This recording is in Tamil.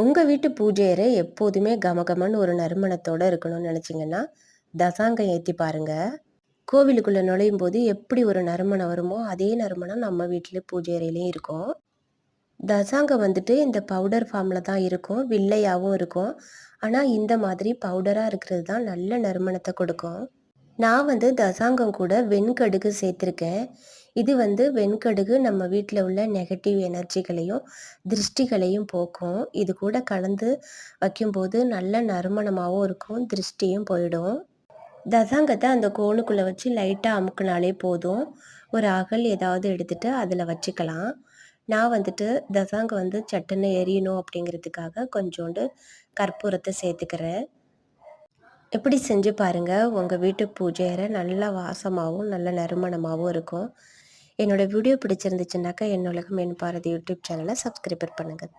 உங்கள் வீட்டு பூஜை அறை எப்போதுமே கமகமன்னு ஒரு நறுமணத்தோடு இருக்கணும்னு நினச்சிங்கன்னா தசாங்கம் ஏற்றி பாருங்கள். கோவிலுக்குள்ளே நுழையும் போது எப்படி ஒரு நறுமணம் வருமோ அதே நறுமணம் நம்ம வீட்டில் பூஜை அறையிலையும் இருக்கும். தசாங்கம் வந்துட்டு இந்த பவுடர் ஃபார்மில் தான் இருக்கும், வில்லையாகவும் இருக்கும். ஆனால் இந்த மாதிரி பவுடராக இருக்கிறது தான் நல்ல நறுமணத்தை கொடுக்கும். நான் தசாங்கம் கூட வெண்கடுகு சேர்த்துருக்கேன். இது வெண்கடுகு நம்ம வீட்டில் உள்ள நெகட்டிவ் எனர்ஜிகளையும் திருஷ்டிகளையும் போக்கும். இது கூட கலந்து வைக்கும்போது நல்ல நறுமணமாகவும் இருக்கும், திருஷ்டியும் போயிடும். தசாங்கத்தை அந்த கோணுக்குள்ளே வச்சு லைட்டாக அமுக்குனாலே போதும். ஒரு அகல் ஏதாவது எடுத்துகிட்டு அதில் வச்சுக்கலாம். நான் தசாங்கம் சட்டுன்னு எரியணும் அப்படிங்கிறதுக்காக கொஞ்சோண்டு கற்பூரத்தை சேர்த்துக்கிறேன். எப்படி செஞ்சு பாருங்கள். உங்கள் வீட்டு பூஜை அறை நல்ல வாசமாகவும் நல்ல நறுமணமாகவும் இருக்கும். என்னோடய வீடியோ பிடிச்சிருந்துச்சுன்னாக்கா என்னோட மென் பாரதி யூடியூப் சேனலை சப்ஸ்கிரைப் பண்ணுங்கள்.